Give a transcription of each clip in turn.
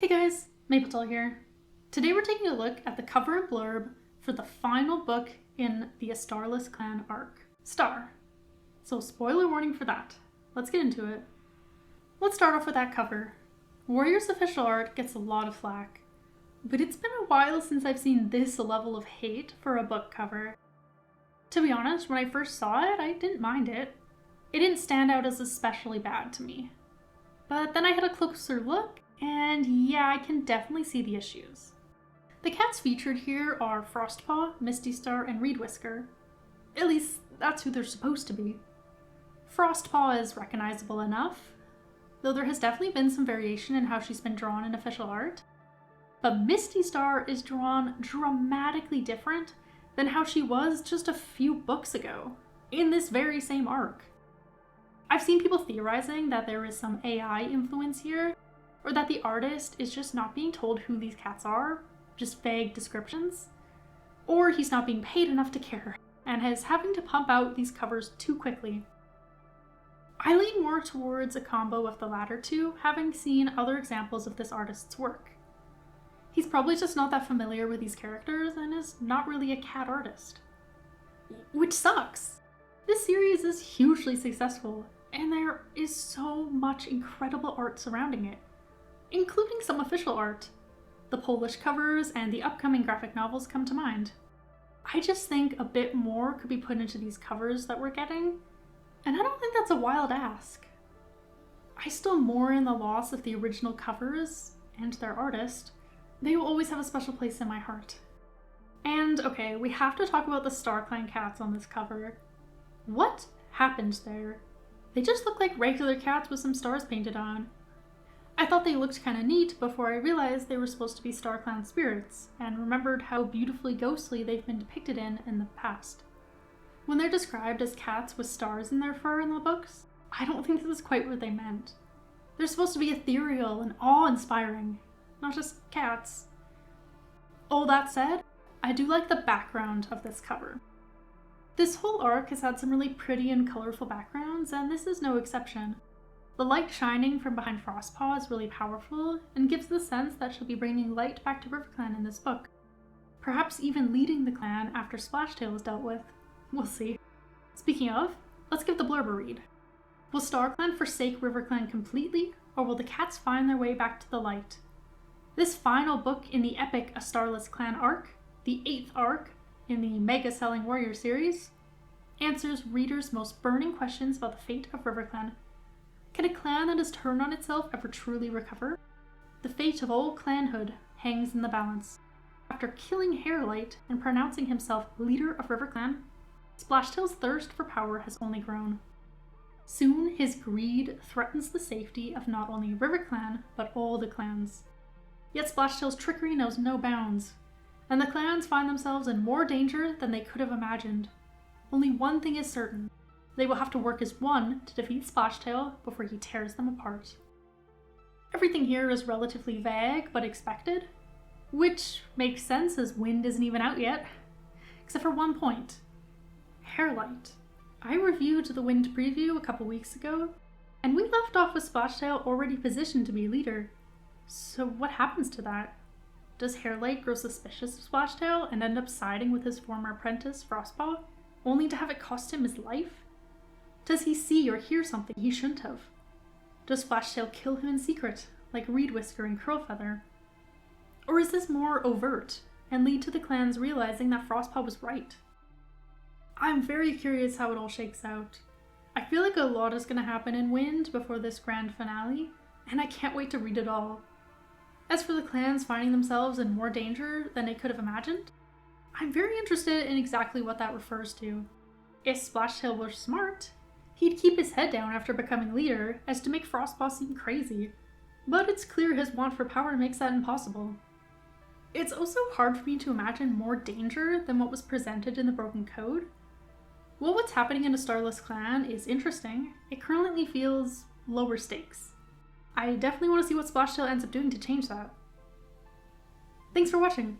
Hey guys, Mapletail here. Today we're taking a look at the cover and blurb for the final book in the A Starless Clan arc, Star. So spoiler warning for that. Let's get into it. Let's start off with that cover. Warrior's official art gets a lot of flack, but it's been a while since I've seen this level of hate for a book cover. To be honest, when I first saw it, I didn't mind it. It didn't stand out as especially bad to me. But then I had a closer look, and yeah, I can definitely see the issues. The cats featured here are Frostpaw, Mistystar, and Reedwhisker. At least, that's who they're supposed to be. Frostpaw is recognizable enough, though there has definitely been some variation in how she's been drawn in official art. But Mistystar is drawn dramatically different than how she was just a few books ago, in this very same arc. I've seen people theorizing that there is some AI influence here, or that the artist is just not being told who these cats are, just vague descriptions, or he's not being paid enough to care, and is having to pump out these covers too quickly. I lean more towards a combo of the latter two, having seen other examples of this artist's work. He's probably just not that familiar with these characters and is not really a cat artist. Which sucks! This series is hugely successful, and there is so much incredible art surrounding it, including some official art. The Polish covers and the upcoming graphic novels come to mind. I just think a bit more could be put into these covers that we're getting, and I don't think that's a wild ask. I still mourn the loss of the original covers and their artist. They will always have a special place in my heart. And okay, we have to talk about the Star Clan cats on this cover. What happened there? They just look like regular cats with some stars painted on. I thought they looked kind of neat before I realized they were supposed to be Star Clan spirits, and remembered how beautifully ghostly they've been depicted in the past. When they're described as cats with stars in their fur in the books, I don't think this is quite what they meant. They're supposed to be ethereal and awe-inspiring, not just cats. All that said, I do like the background of this cover. This whole arc has had some really pretty and colorful backgrounds, and this is no exception. The light shining from behind Frostpaw is really powerful, and gives the sense that she'll be bringing light back to RiverClan in this book. Perhaps even leading the clan after Splashtail is dealt with. We'll see. Speaking of, let's give the blurb a read. Will StarClan forsake RiverClan completely, or will the cats find their way back to the light? This final book in the epic A Starless Clan arc, the 8th arc in the mega-selling Warrior series, answers readers' most burning questions about the fate of RiverClan. Can a clan that has turned on itself ever truly recover? The fate of all clanhood hangs in the balance. After killing Hairlight and pronouncing himself leader of RiverClan, Splashtail's thirst for power has only grown. Soon his greed threatens the safety of not only RiverClan, but all the clans. Yet Splashtail's trickery knows no bounds, and the clans find themselves in more danger than they could have imagined. Only one thing is certain. They will have to work as one to defeat Splashtail before he tears them apart. Everything here is relatively vague but expected, which makes sense as Wind isn't even out yet, except for one point. Hairlight. I reviewed the Wind preview a couple weeks ago, and we left off with Splashtail already positioned to be leader. So what happens to that? Does Hairlight grow suspicious of Splashtail and end up siding with his former apprentice, Frostpaw, only to have it cost him his life? Does he see or hear something he shouldn't have? Does Splashtail kill him in secret, like Reedwhisker and Curlfeather? Or is this more overt, and lead to the clans realizing that Frostpaw was right? I'm very curious how it all shakes out. I feel like a lot is going to happen in Wind before this grand finale, and I can't wait to read it all. As for the clans finding themselves in more danger than they could have imagined, I'm very interested in exactly what that refers to. If Splashtail were smart, he'd keep his head down after becoming leader, as to make Frostpaw seem crazy. But it's clear his want for power makes that impossible. It's also hard for me to imagine more danger than what was presented in the Broken Code. While what's happening in A Starless Clan is interesting, it currently feels lower stakes. I definitely want to see what Splashtail ends up doing to change that. Thanks for watching!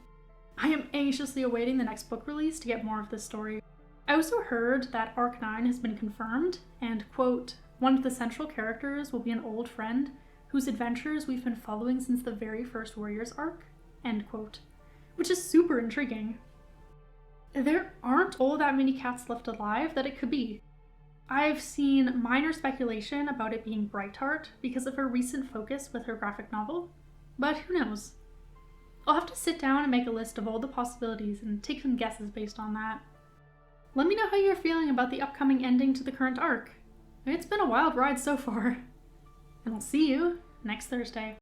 I am anxiously awaiting the next book release to get more of this story. I also heard that Arc 9 has been confirmed, and, quote, one of the central characters will be an old friend whose adventures we've been following since the very first Warriors arc, end quote, which is super intriguing. There aren't all that many cats left alive that it could be. I've seen minor speculation about it being Brightheart because of her recent focus with her graphic novel, but who knows? I'll have to sit down and make a list of all the possibilities and take some guesses based on that. Let me know how you're feeling about the upcoming ending to the current arc. It's been a wild ride so far. And I'll see you next Thursday.